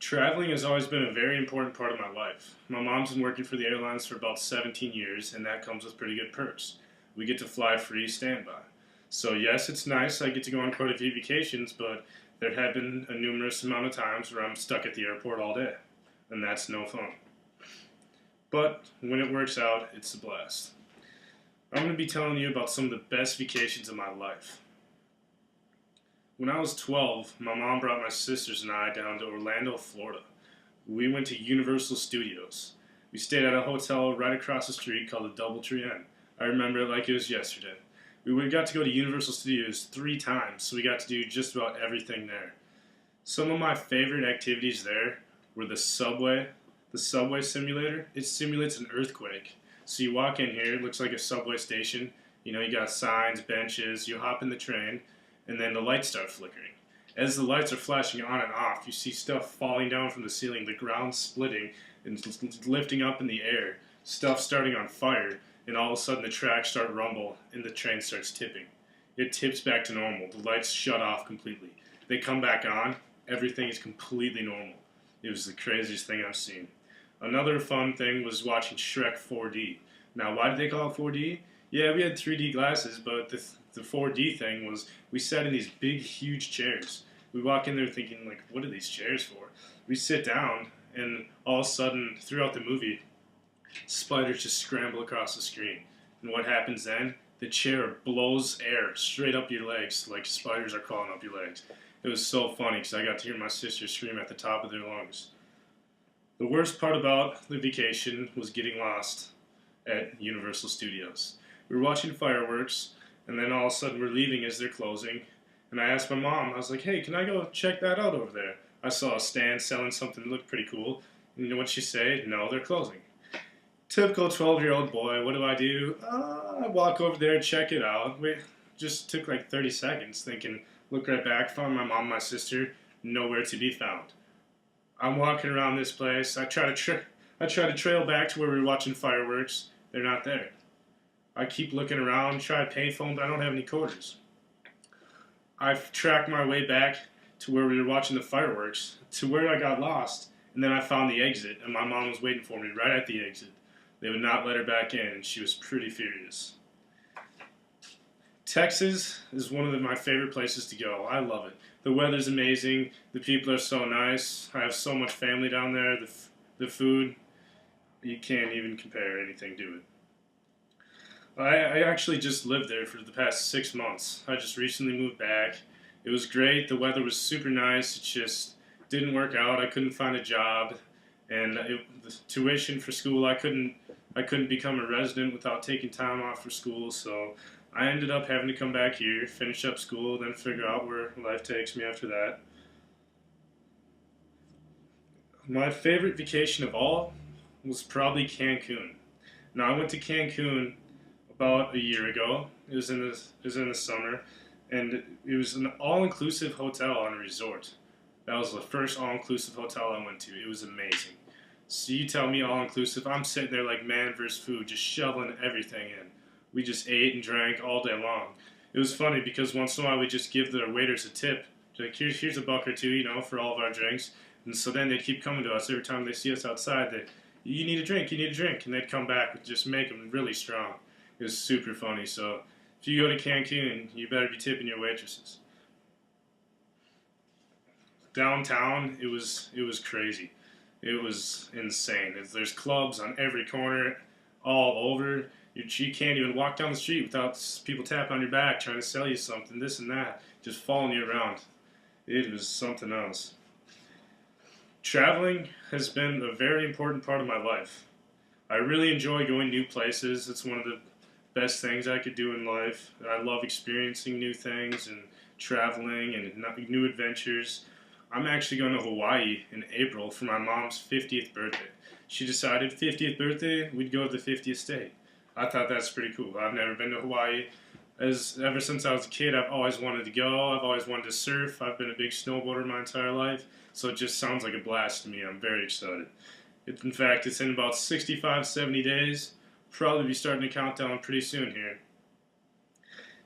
Traveling has always been a very important part of my life. My mom's been working for the airlines for about 17 years, and that comes with pretty good perks. We get to fly free standby. So yes, it's nice. I get to go on quite a few vacations, but there have been a numerous amount of times where I'm stuck at the airport all day, and that's no fun. But when it works out, it's a blast. I'm going to be telling you about some of the best vacations of my life. When I was 12, my mom brought my sisters and I down to Orlando, Florida. We went to Universal Studios. We stayed at a hotel right across the street called the DoubleTree Inn. I remember it like it was yesterday. We got to go to Universal Studios 3 times, so we got to do just about everything there. Some of my favorite activities there were the subway simulator. It simulates an earthquake. So you walk in here, it looks like a subway station. You know, you got signs, benches, you hop in the train, and then the lights start flickering. As the lights are flashing on and off, you see stuff falling down from the ceiling, the ground splitting and lifting up in the air, stuff starting on fire, and all of a sudden the tracks start rumble and the train starts tipping. It tips back to normal. The lights shut off completely. They come back on. Everything is completely normal. It was the craziest thing I've seen. Another fun thing was watching Shrek 4D. Now, why did they call it 4D? Yeah, we had 3D glasses, but the 4D thing was we sat in these big, huge chairs. We walk in there thinking, like, what are these chairs for? We sit down, and all of a sudden, throughout the movie, spiders just scramble across the screen. And what happens then? The chair blows air straight up your legs, like spiders are crawling up your legs. It was so funny because I got to hear my sister scream at the top of their lungs. The worst part about the vacation was getting lost at Universal Studios. We were watching fireworks, and then all of a sudden we're leaving as they're closing. And I asked my mom, I was like, hey, can I go check that out over there? I saw a stand selling something that looked pretty cool. And you know what she said? No, they're closing. Typical 12-year-old boy, what do? I walk over there, check it out. We just took like 30 seconds thinking, look right back, found my mom and my sister, nowhere to be found. I'm walking around this place. I try to trail back to where we were watching fireworks. They're not there. I keep looking around, try a payphone, but I don't have any quarters. I've tracked my way back to where we were watching the fireworks, to where I got lost, and then I found the exit, and my mom was waiting for me right at the exit. They would not let her back in, and she was pretty furious. Texas is one of my favorite places to go. I love it. The weather's amazing. The people are so nice. I have so much family down there. The food, you can't even compare anything to it. I actually just lived there for the past 6 months. I just recently moved back. It was great. The weather was super nice. It just didn't work out. I couldn't find a job, and the tuition for school, I couldn't become a resident without taking time off for school, so I ended up having to come back here, finish up school, then figure out where life takes me after that. My favorite vacation of all was probably Cancun. Now, I went to Cancun about a year ago. It was in the summer, and it was an all-inclusive hotel on a resort. That was the first all-inclusive hotel I went to. It was amazing. So you tell me all-inclusive, I'm sitting there like man versus food, just shoveling everything in. We just ate and drank all day long. It was funny because once in a while we just give the waiters a tip. Like, here's a buck or two, you know, for all of our drinks. And so then they'd keep coming to us every time they see us outside. You need a drink, and they'd come back and just make them really strong. It was super funny. So if you go to Cancun, you better be tipping your waitresses. Downtown, it was crazy. It was insane. There's clubs on every corner, all over. You can't even walk down the street without people tapping on your back, trying to sell you something, this and that, just following you around. It was something else. Traveling has been a very important part of my life. I really enjoy going new places. It's one of the best things I could do in life. I love experiencing new things and traveling and new adventures. I'm actually going to Hawaii in April for my mom's 50th birthday. She decided 50th birthday, we'd go to the 50th state. I thought that's pretty cool. I've never been to Hawaii. Ever since I was a kid, I've always wanted to go. I've always wanted to surf. I've been a big snowboarder my entire life, so it just sounds like a blast to me. I'm very excited. In fact, it's in about 65, 70 days. Probably be starting to count down pretty soon here.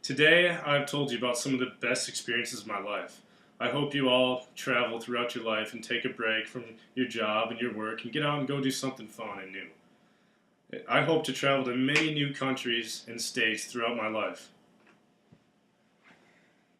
Today, I've told you about some of the best experiences of my life. I hope you all travel throughout your life and take a break from your job and your work and get out and go do something fun and new. I hope to travel to many new countries and states throughout my life.